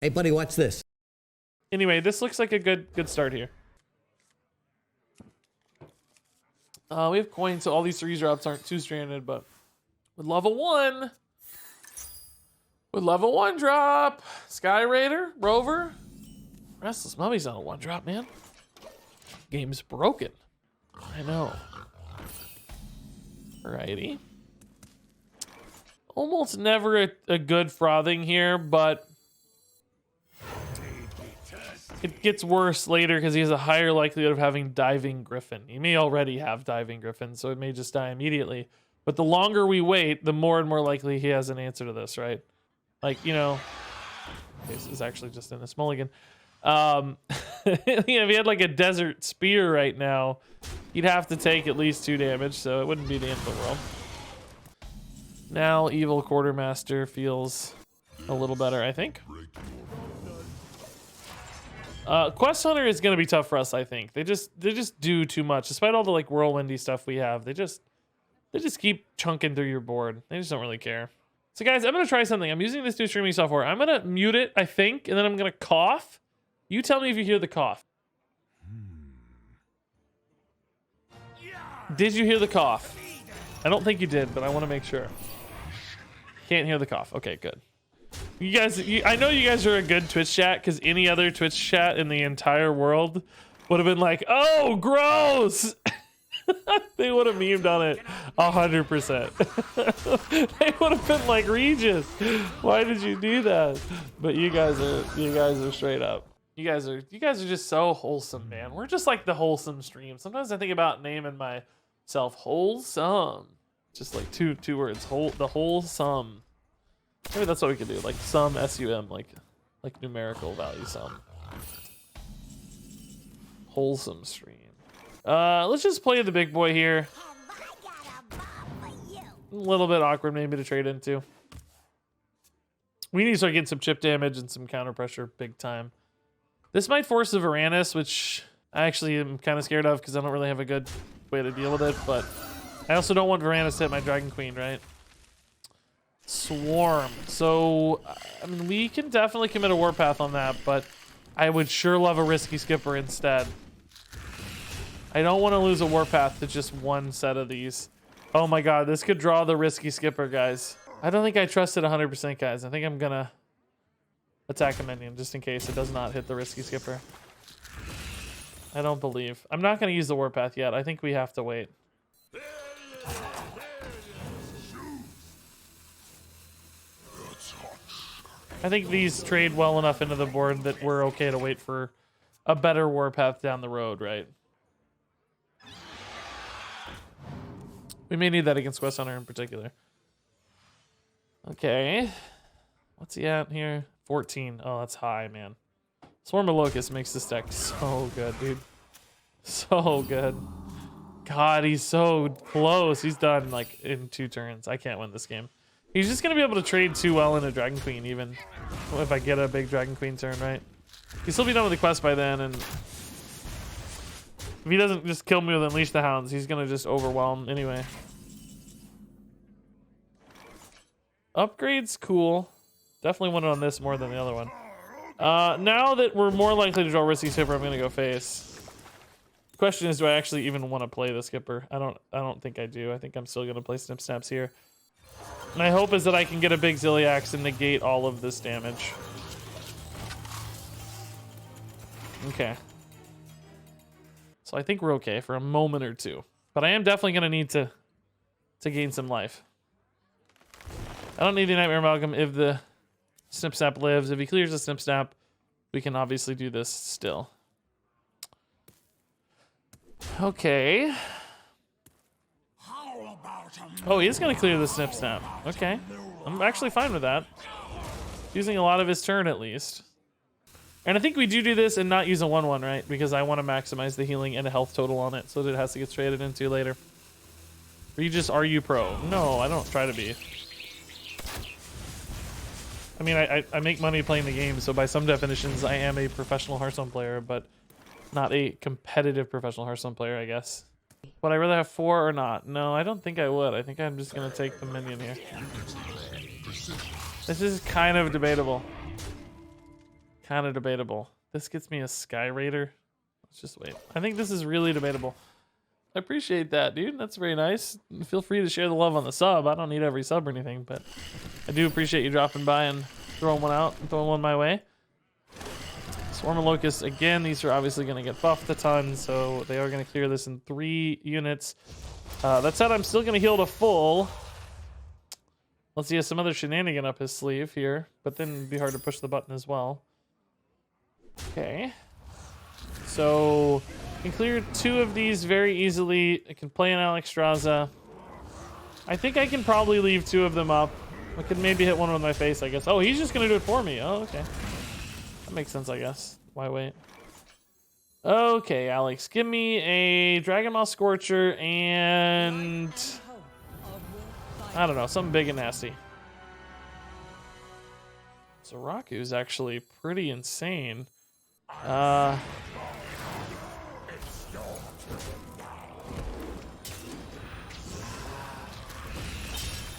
Hey, buddy, watch this. Anyway, this looks like a good start here. We have coins, so all these 3 drops aren't too stranded, but with level 1 drop, Sky Raider, Rover, Restless Mummy's not a 1 drop, man. Game's broken. I know. Alrighty. Almost never a good frothing here, but it gets worse later because he has a higher likelihood of having Diving Griffin. He may already have Diving Griffin, so it may just die immediately. But the longer we wait, the more and more likely he has an answer to this, right? Like, you know, this is actually just in this mulligan. If he had like a Desert Spear right now, he'd have to take at least 2 damage, so it wouldn't be the end of the world. Now Evil Quartermaster feels a little better, I think. Quest Hunter is gonna be tough for us, I think. They just do too much. Despite all the like whirlwindy stuff we have, they just keep chunking through your board. They just don't really care. So guys, I'm gonna try something. I'm using this new streaming software. I'm gonna mute it, I think, and then I'm gonna cough. You tell me if you hear the cough. Did you hear the cough? I don't think you did, but I want to make sure. Can't hear the cough. Okay, good. You guys, I know you guys are a good Twitch chat because any other Twitch chat in the entire world would have been like, "Oh, gross." They would have memed on it 100%. They would have been like, "Regis, why did you do that?" But you guys are straight up. You guys are just so wholesome, man. We're just like the wholesome stream. Sometimes I think about naming myself Wholesome. Just like two words. The wholesome. Maybe that's what we could do. Like sum, S-U-M, like numerical value sum. Wholesome stream. Let's just play the big boy here. A little bit awkward maybe to trade into. We need to start getting some chip damage and some counter pressure big time. This might force the Varanus, which I actually am kind of scared of because I don't really have a good way to deal with it, but I also don't want Varanus to hit my Dragon Queen, right? Swarm. So, I mean, we can definitely commit a Warpath on that, but I would sure love a Risky Skipper instead. I don't want to lose a Warpath to just one set of these. Oh my god, this could draw the Risky Skipper, guys. I don't think I trust it 100%, guys. I think I'm gonna attack a minion just in case it does not hit the Risky Skipper. I don't believe. I'm not gonna use the Warpath yet. I think we have to wait. I think these trade well enough into the board that we're okay to wait for a better Warpath down the road, right? We may need that against Quest Hunter in particular. Okay. What's he at here? 14. Oh, that's high, man. Swarm of Locust makes this deck so good, dude. So good. God, he's so close. He's done like in 2 turns. I can't win this game. He's just going to be able to trade too well into Dragon Queen, even if I get a big Dragon Queen turn, right? He'll still be done with the quest by then, and if he doesn't just kill me with Unleash the Hounds, he's going to just overwhelm anyway. Upgrade's cool. Definitely wanted on this more than the other one. Now that we're more likely to draw Risky Skipper, I'm going to go face. The question is, do I actually even want to play the Skipper? I don't think I do. I think I'm still going to play Snip Snaps here. My hope is that I can get a big Zilliax and negate all of this damage. Okay. So I think we're okay for a moment or two. But I am definitely going to need to gain some life. I don't need the Nightmare Amalgam if the Snip Snap lives. If he clears the Snip Snap, we can obviously do this still. Okay. Oh, he is going to clear the Snip Snap. Okay. I'm actually fine with that. Using a lot of his turn, at least. And I think we do this and not use a 1/1, right? Because I want to maximize the healing and a health total on it so that it has to get traded into later. Regis, are you pro? No, I don't try to be. I mean, I make money playing the game, so by some definitions, I am a professional Hearthstone player, but not a competitive professional Hearthstone player, I guess. Would I rather have 4 or not? No, I don't think I would. I think I'm just gonna take the minion here. This is kind of debatable. Kind of debatable. This gets me a Sky Raider. Let's just wait. I think this is really debatable. I appreciate that, dude. That's very nice. Feel free to share the love on the sub. I don't need every sub or anything, but I do appreciate you dropping by and throwing one out and throwing one my way. Swarm of Locusts, again, these are obviously going to get buffed a ton, so they are going to clear this in 3 units. That said, I'm still going to heal to full. Let's see, he has some other shenanigan up his sleeve here, but then it'd be hard to push the button as well. Okay. So, I can clear 2 of these very easily. I can play an Alexstrasza. I think I can probably leave 2 of them up. I could maybe hit one with my face, I guess. Oh, he's just going to do it for me. Oh, okay. That makes sense, I guess. Why wait? Okay, Alex, give me a Dragon Maw Scorcher and I don't know, something big and nasty. So Raku's actually pretty insane. I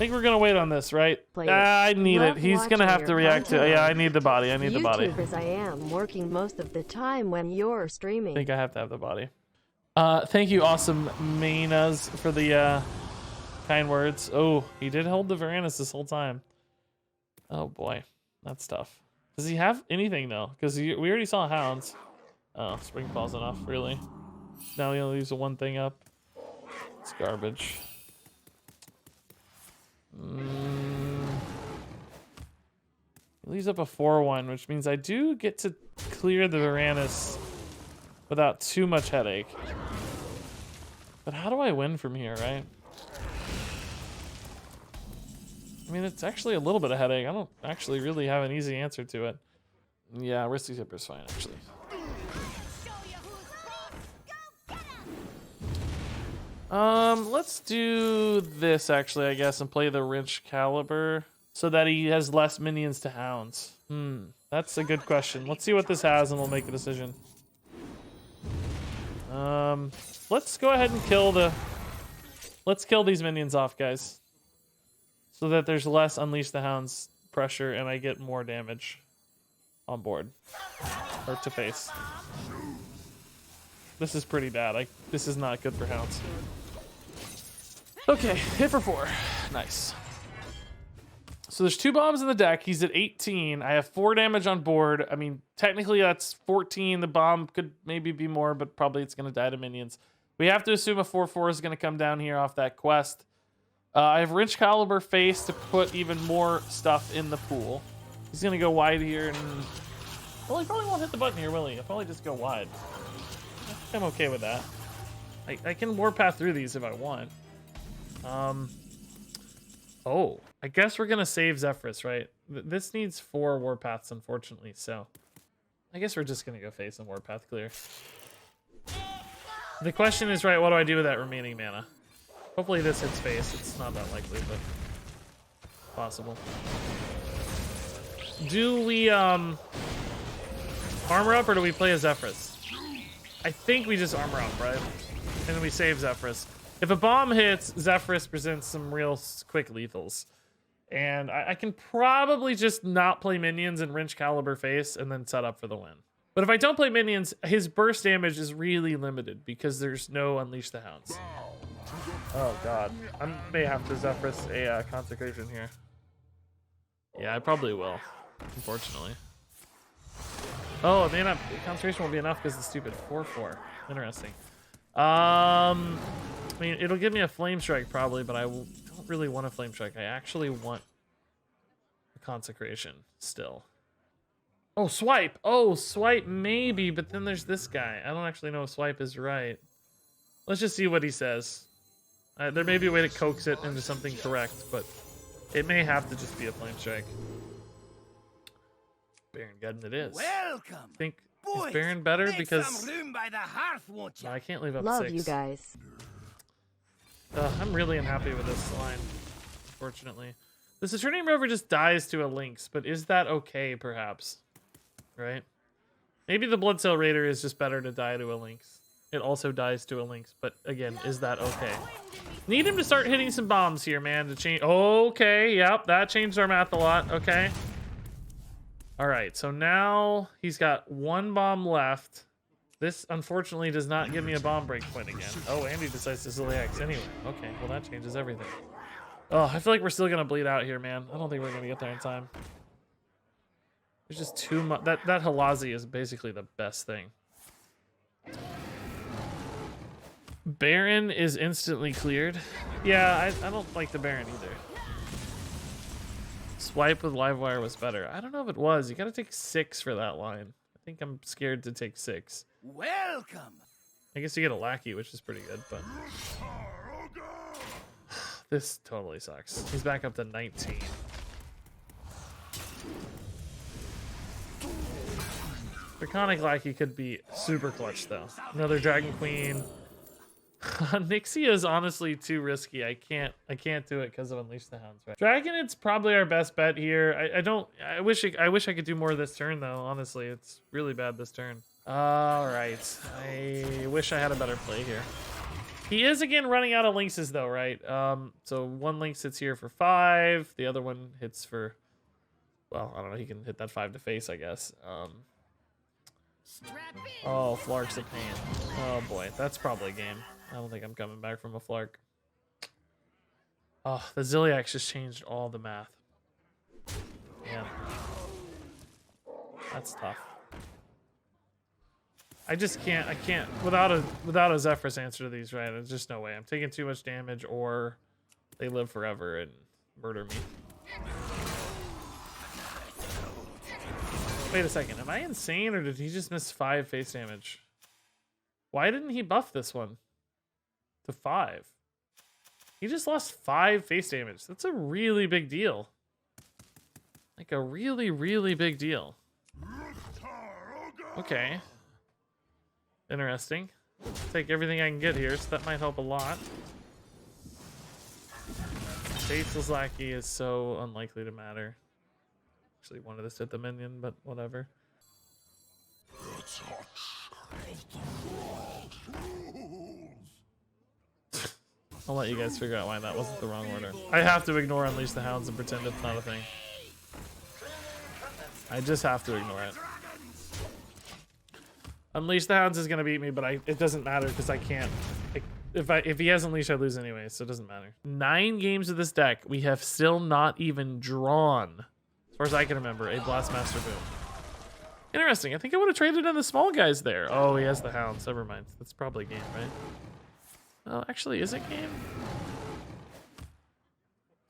think we're gonna wait on this, right? I need it. He's gonna have to react to it. Yeah, I need the body. I need the body. YouTubers, I am working most of the time when you're streaming. I think I have to have the body. Thank you, awesome Mainas, for the kind words. Oh, he did hold the Varanus this whole time. Oh boy, that's tough. Does he have anything though? Because we already saw hounds. Oh, Springfall's enough, really. Now he only leaves the one thing up. It's garbage. He leaves up a 4-1, which means I do get to clear the Varanus without too much headache. But how do I win from here, right? I mean, it's actually a little bit of headache. I don't actually really have an easy answer to it. Yeah, Risky Zipper's fine, actually. Let's do this actually, I guess, and play the Wrench Caliber so that he has less minions to hounds. That's a good question. Let's see what this has and we'll make a decision. Let's go ahead and let's kill these minions off, guys. So that there's less Unleash the Hounds pressure and I get more damage on board. Or to face. This is pretty bad. This is not good for hounds. Okay, hit for 4. Nice. So there's 2 bombs in the deck. He's at 18. I have 4 damage on board. I mean, technically that's 14. The bomb could maybe be more, but probably it's going to die to minions. We have to assume a 4/4 is going to come down here off that quest. I have Wrench Caliber face to put even more stuff in the pool. He's going to go wide here. And well, he probably won't hit the button here, will he? He'll probably just go wide. I think I'm okay with that. I can warpath through these if I want. Oh, I guess we're gonna save Zephyrus, right? This needs 4 warpaths, unfortunately, so I guess we're just gonna go face and warpath clear. The question is, right, what do I do with that remaining mana? Hopefully this hits face. It's not that likely, but possible. Do we armor up or do we play a Zephyrus? I think we just armor up, right? And then we save Zephyrus. If a bomb hits, Zephyrus presents some real quick lethals. And I can probably just not play minions and Wrench Caliber face and then set up for the win. But if I don't play minions, his burst damage is really limited because there's no Unleash the Hounds. Oh god. I may have to Zephyrus a Consecration here. Yeah, I probably will, unfortunately. Oh, it may not, Consecration won't be enough because the stupid 4/4. Interesting. I mean, it'll give me a Flame Strike probably, but I don't really want a Flame Strike. I actually want a Consecration still. Oh, Swipe! Oh, Swipe maybe, but then there's this guy. I don't actually know if Swipe is right. Let's just see what he says. There may be a way to coax it into something correct, but it may have to just be a Flame Strike. Baron Gudden it is. Welcome. I think is Baron better because some room by the hearth, won't you? I can't leave up Love 6. you guys. I'm really unhappy with this line, unfortunately. The Saturnian Rover just dies to a Lynx, but is that okay, perhaps? Right? Maybe the Bloodsail Raider is just better to die to a Lynx. it also dies to a Lynx. But again, is that okay? Need him to start hitting some bombs here, man, to change. Okay, yep, that changed our math a lot. Okay. All right, so now he's got 1 bomb left. This, unfortunately, does not give me a bomb break point again. Oh, and he decides to Ziliax anyway. Okay, well, that changes everything. Oh, I feel like we're still going to bleed out here, man. I don't think we're going to get there in time. There's just too much. That Halazi is basically the best thing. Baron is instantly cleared. Yeah, I don't like the Baron either. Swipe with Livewire was better. I don't know if it was. You got to take 6 for that line. I think I'm scared to take 6. Welcome. I guess you get a lackey, which is pretty good, but this totally sucks. He's back up to 19. Draconic lackey could be super clutch though. Another Dragon Queen. Nixia is honestly too risky. I can't do it because of Unleash the Hounds. Right? Dragon, it's probably our best bet here. I wish I could do more this turn though. Honestly, it's really bad this turn. All right, I wish I had a better play here. He is again running out of Lynxes though, right? So 1 Lynx hits here for 5. The other one hits for, well, I don't know. He can hit that 5 to face, I guess. Oh, Flark's a pain. Oh boy, that's probably a game. I don't think I'm coming back from a Flark. Oh, the Ziliax just changed all the math. Man. That's tough. I can't without a Zephyrus answer to these, right? There's just no way. I'm taking too much damage or they live forever and murder me. Wait a second, am I insane or did he just miss 5 face damage? Why didn't he buff this one to 5? He just lost 5 face damage. That's a really big deal. Like a really, really big deal. Okay. Interesting. Take everything I can get here, so that might help a lot. Faithless Lackey is so unlikely to matter. Actually wanted to hit the minion, but whatever. I'll let you guys figure out why that wasn't the wrong order. I have to ignore Unleash the Hounds and pretend it's not a thing. I just have to ignore it. Unleash the Hounds is gonna beat me, but it doesn't matter because I can't. If he has Unleash, I lose anyway, so it doesn't matter. 9 games of this deck, we have still not even drawn, as far as I can remember, a Blastmaster Boom. Interesting. I think I would have traded in the small guys there. Oh, he has the Hounds. Never mind. That's probably game, right? Oh, actually, is it game?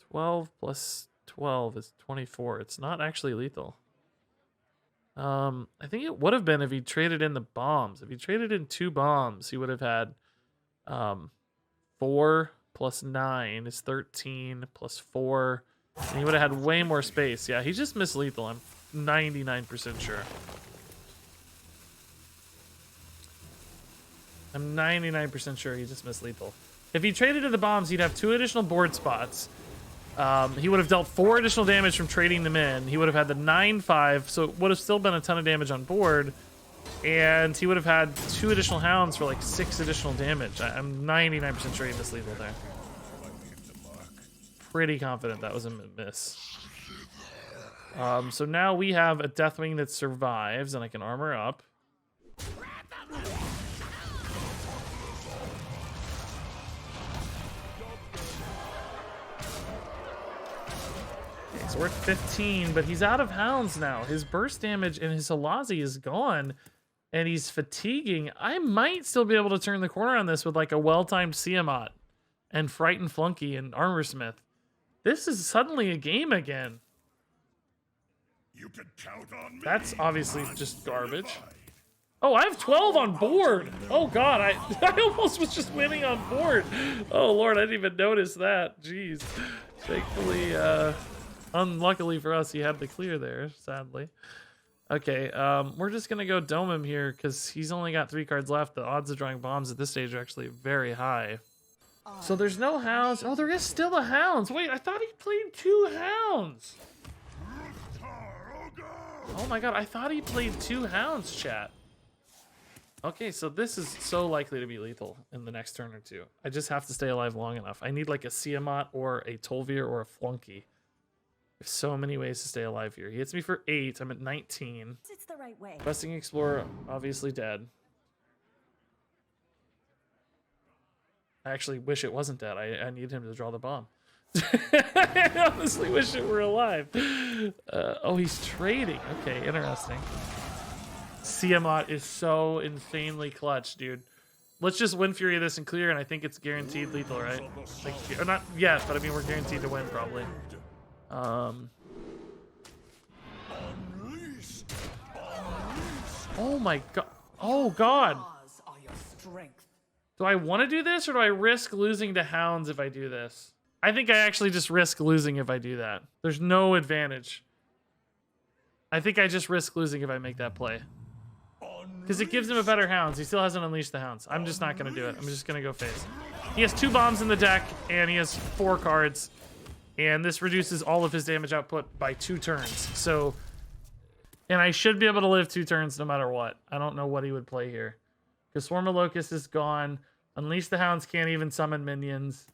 12 plus 12 is 24. It's not actually lethal. I think it would have been if he traded in the bombs. If he traded in 2 bombs, he would have had 4 plus 9 is 13 plus 4. And he would have had way more space. Yeah, he just missed lethal. I'm 99% sure. I'm 99% sure he just missed lethal. If he traded to the bombs, he'd have 2 additional board spots. He would have dealt 4 additional damage from trading them in. He would have had the 9/5, so it would have still been a ton of damage on board. And he would have had 2 additional Hounds for like 6 additional damage. I'm 99% sure he missed lethal there. Pretty confident that was a miss. So now we have a Deathwing that survives, and I can armor up. So we're at 15, but he's out of Hounds now. His burst damage and his Halazi is gone, and he's fatiguing. I might still be able to turn the corner on this with like a well-timed Tiamat and Frightened Flunky and Armorsmith. This is suddenly a game again. You can count on me. That's obviously just garbage. Oh, I have 12 on board. Oh God, I almost was just winning on board. Oh Lord, I didn't even notice that. Jeez. Thankfully, unluckily for us, he had the clear there, sadly. Okay, we're just gonna go dome him here because he's only got 3 cards left. The odds of drawing bombs at this stage are actually very high. So there's no Hounds. Oh, there is still a Hounds. Wait, I thought he played 2 Hounds. Oh my God, I thought he played 2 Hounds, chat. Okay, so this is so likely to be lethal in the next turn or two. I just have to stay alive long enough. I need like a Siamat or a Tolvir or a Flunky. There's so many ways to stay alive here. He hits me for 8. I'm at 19. It's the right way. Questing Explorer, obviously dead. I actually wish it wasn't dead. I need him to draw the bomb. I honestly wish it were alive. Oh, he's trading. Okay, interesting. Siamat is so insanely clutch, dude. Let's just Wind Fury this and clear, and I think it's guaranteed lethal, right? Like, or not yet, but I mean we're guaranteed to win probably. Oh my god. Oh god. Do I want to do this, or do I risk losing to Hounds if I do this? I think I actually just risk losing if I do that. There's no advantage. I think I just risk losing if I make that play. Because it gives him a better Hounds. He still hasn't unleashed the Hounds. I'm just not going to do it. I'm just going to go face. He has 2 bombs in the deck, and he has 4 cards. And this reduces all of his damage output by 2 turns. So, and I should be able to live 2 turns no matter what. I don't know what he would play here. Because Swarm of Locusts is gone. Unleash the Hounds can't even summon minions.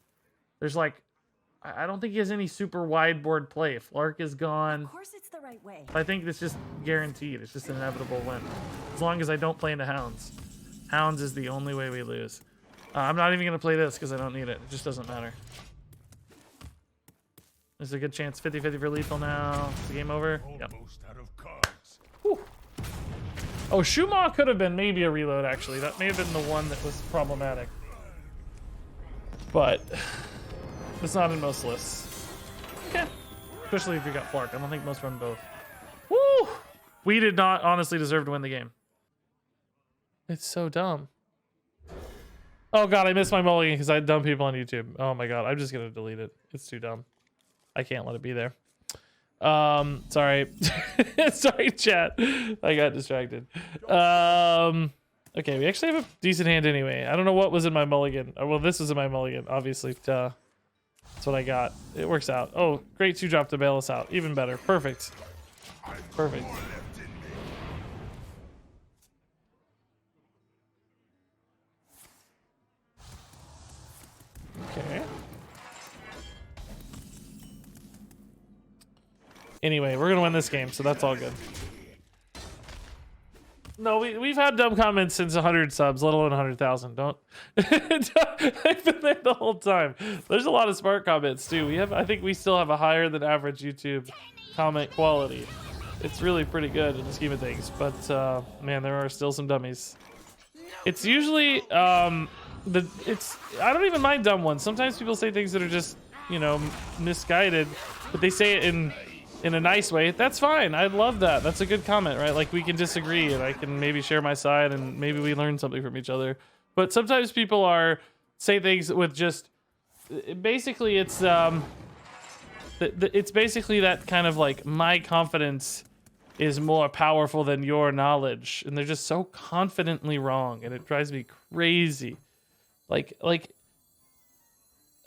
There's like, I don't think he has any super wide board play. Flark is gone. Of course it's the right way. I think it's just guaranteed. It's just an inevitable win. As long as I don't play into Hounds. Hounds is the only way we lose. I'm not even going to play this because I don't need it. It just doesn't matter. There's a good chance 50-50 for lethal now. Is the game over? Yep. Whew. Oh, Shuma could have been maybe a reload, actually. That may have been the one that was problematic. But it's not in most lists. Okay. Especially if you got Flark. I don't think most run both. Woo! We did not honestly deserve to win the game. It's so dumb. Oh god, I missed my mulligan because I had dumb people on YouTube. Oh my god, I'm just gonna delete it. It's too dumb. I can't let it be there. Sorry. Sorry, chat. I got distracted. Okay, we actually have a decent hand anyway. I don't know what was in my mulligan. Oh, well, this was in my mulligan, obviously. Duh. That's what I got. It works out. Oh, great 2-drop to bail us out. Even better. Perfect. Perfect. Okay. Anyway, we're gonna win this game, so that's all good. No, we've had dumb comments since 100 subs, let alone 100,000. Don't. I've been there the whole time. There's a lot of smart comments too. I think we still have a higher than average YouTube comment quality. It's really pretty good in the scheme of things, but man, there are still some dummies. It's usually I don't even mind dumb ones. Sometimes people say things that are just, you know, misguided, but they say it in a nice way. That's fine. I love that. That's a good comment, right? Like, we can disagree and I can maybe share my side and maybe we learn something from each other. But sometimes people say things with just basically it's basically that kind of like, my confidence is more powerful than your knowledge, and they're just so confidently wrong, and it drives me crazy. Like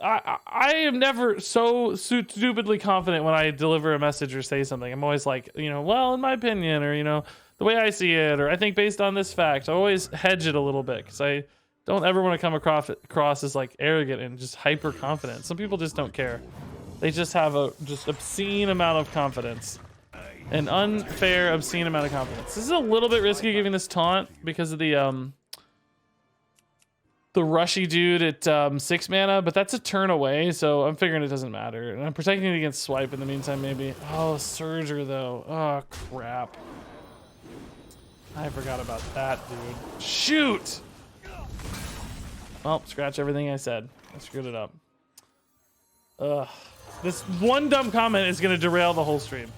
I am never so stupidly confident when I deliver a message or say something. I'm always like, you know, well, in my opinion, or, you know, the way I see it, or I think based on this fact. I always hedge it a little bit because I don't ever want to come across as like arrogant and just hyper confident. Some people just don't care. They just have a just obscene amount of confidence. An unfair, obscene amount of confidence. This is a little bit risky giving this taunt because of the rushy dude at 6 mana, but that's a turn away, so I'm figuring it doesn't matter. And I'm protecting it against swipe in the meantime, maybe. Oh, Surger, though. Oh, crap. I forgot about that, dude. Shoot! Well, scratch everything I said. I screwed it up. Ugh. This one dumb comment is going to derail the whole stream.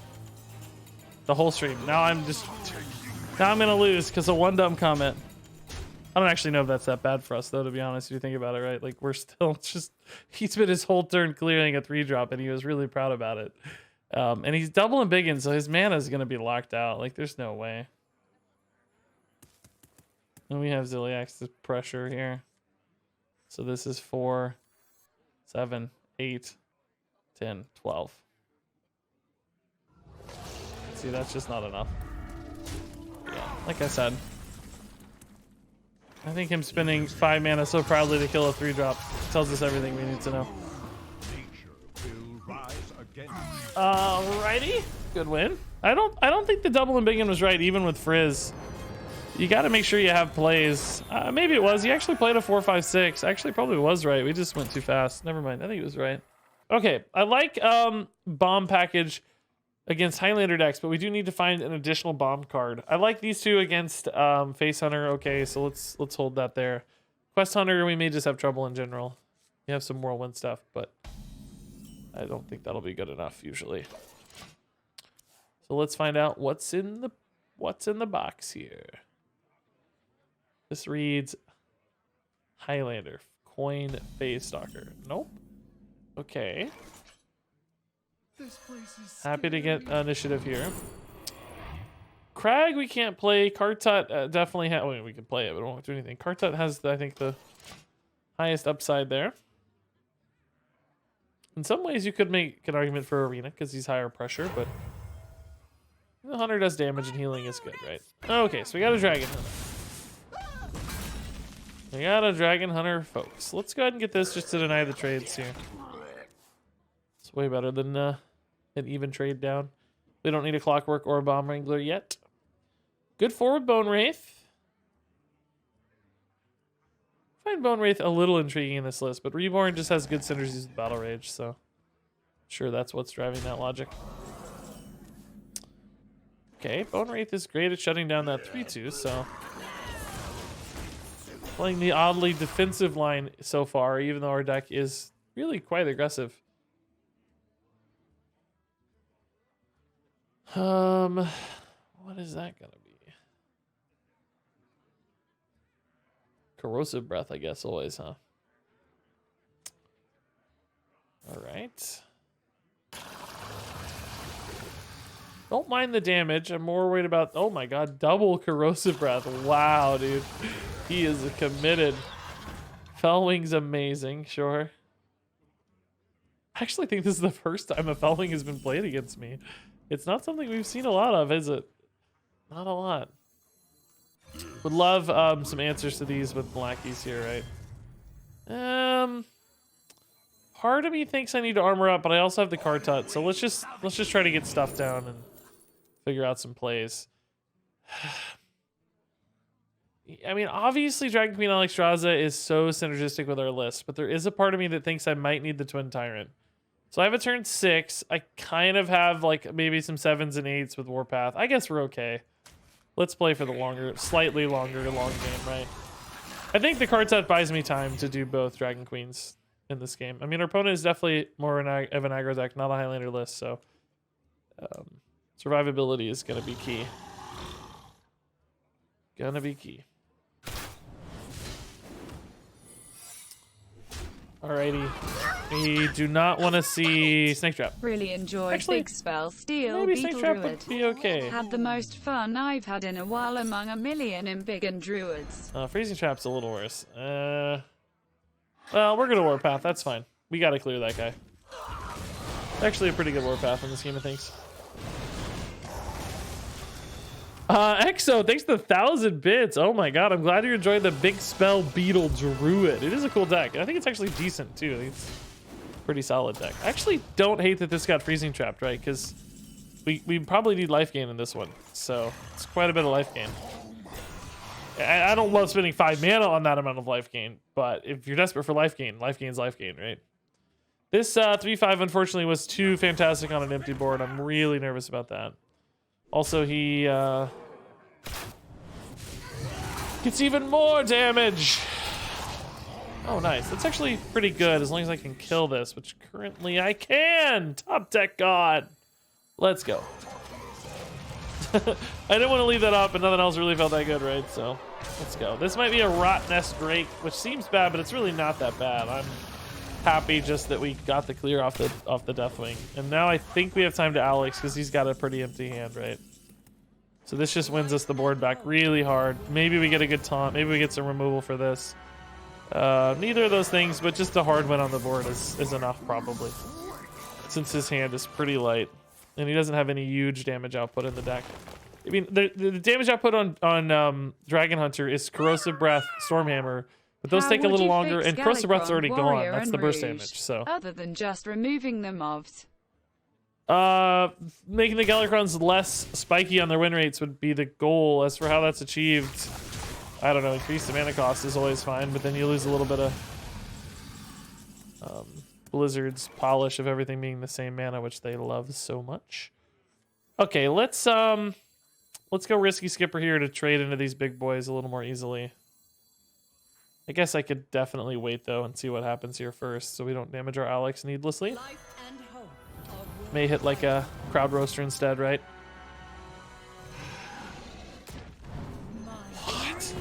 The whole stream. Now I'm going to lose because of one dumb comment. I don't actually know if that's that bad for us, though, to be honest, if you think about it, right? Like, we're still just... He spent his whole turn clearing a 3-drop, and he was really proud about it. And he's double and biggin, so his mana is going to be locked out. Like, there's no way. And we have Ziliax's pressure here. So this is 4, 7, 8, 10, 12. See, that's just not enough. Yeah, like I said. I think him spending 5 mana so proudly to kill a 3-drop tells us everything we need to know. Alrighty, good win. I don't think the double and big one was right, even with Frizz. You got to make sure you have plays. Maybe it was. He actually played a 4-5-6. Actually, probably was right. We just went too fast. Never mind. I think it was right. Okay, I like bomb package against Highlander decks, but we do need to find an additional bomb card. I like these two against Face Hunter. Okay, so let's hold that there. Quest Hunter, we may just have trouble in general. We have some whirlwind stuff, but I don't think that'll be good enough usually. So let's find out what's in the box here. This reads Highlander, coin, phase stalker. Nope. Okay. Happy to get initiative here. Crag we can't play. Kartut definitely has. Well, we can play it, but it won't do anything. Kartut has, I think, the highest upside there. In some ways, you could make an argument for Arena because he's higher pressure, but the Hunter does damage and healing is good, right? Okay, so we got a Dragon Hunter. We got a Dragon Hunter, folks. Let's go ahead and get this just to deny the trades here. It's way better than an even trade down. We don't need a Clockwork or a Bomb Wrangler yet. Good forward Bone Wraith. I find Bone Wraith a little intriguing in this list, but Reborn just has good synergies with Battle Rage, so sure that's what's driving that logic. Okay, Bone Wraith is great at shutting down that 3-2, so playing the oddly defensive line so far, even though our deck is really quite aggressive. What is that gonna be? Corrosive Breath, I guess, always, huh? All right. Don't mind the damage. I'm more worried about, oh my god, double Corrosive Breath. Wow, dude. He is committed. Fellwing's amazing, sure. I actually think this is the first time a Fellwing has been played against me. It's not something we've seen a lot of, is it? Not a lot. Would love some answers to these with Blackies here, right? Part of me thinks I need to armor up, but I also have the Kartut, so let's just try to get stuff down and figure out some plays. I mean, obviously Dragon Queen Alexstrasza is so synergistic with our list, but there is a part of me that thinks I might need the Twin Tyrant. So I have a turn 6. I kind of have like maybe some 7s and 8s with Warpath. I guess we're okay. Let's play for the slightly longer long game, right? I think the Kartut buys me time to do both Dragon Queens in this game. I mean, our opponent is definitely more of an aggro deck, not a Highlander list, so survivability is going to be key. Gonna be key. Alrighty. We do not want to see Snake Trap. Really enjoyed Actually, Big Spell Steel maybe Snake Beetle Trap Druid. would be okay. Had the most fun I've had in a while among a million in Big and Druids. Freezing Trap's a little worse. Well, we're gonna Warpath. That's fine. We gotta clear that guy. Actually, a pretty good Warpath in the scheme of things. Exo, thanks to 1,000 bits. Oh my god, I'm glad you enjoyed the Big Spell Beetle Druid. It is a cool deck. I think it's actually decent too. I think it's a pretty solid deck. I actually don't hate that this got freezing trapped, right? Because we probably need life gain in this one. So it's quite a bit of life gain. I don't love spending 5 mana on that amount of life gain, but if you're desperate for life gain's life gain, right? This 3/5 unfortunately was too fantastic on an empty board. I'm really nervous about that. Also, he gets even more damage. Oh, nice. That's actually pretty good as long as I can kill this, which currently I can. Top deck god. Let's go. I didn't want to leave that up, but nothing else really felt that good, right? So let's go. This might be a Rot Nest Drake, which seems bad, but it's really not that bad. I'm happy just that we got the clear off the Deathwing. And now I think we have time to Alex because he's got a pretty empty hand, right? So this just wins us the board back really hard. Maybe we get a good taunt. Maybe we get some removal for this. Neither of those things, but just a hard win on the board is enough probably. Since his hand is pretty light. And he doesn't have any huge damage output in the deck. I mean, the damage output on Dragon Hunter is Corrosive Breath, Stormhammer, but those take a little longer, and Corrosive Breath's already gone. That's the burst damage, so. Other than just removing the mobs. Making the Galakronds less spiky on their win rates would be the goal. As for how that's achieved, I don't know. Increase the mana cost is always fine, but then you lose a little bit of Blizzard's polish of everything being the same mana, which they love so much. Okay, let's go Risky Skipper here to trade into these big boys a little more easily. I guess I could definitely wait though and see what happens here first, so we don't damage our Alex needlessly. May hit like a Crowd Roaster instead, right? What?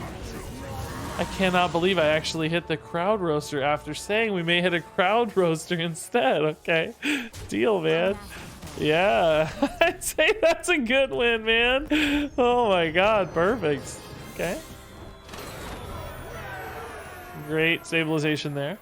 I cannot believe I actually hit the Crowd Roaster after saying we may hit a Crowd Roaster instead. Okay, deal, man. Yeah, I'd say that's a good win, man. Oh my god, perfect. Okay. Great stabilization there.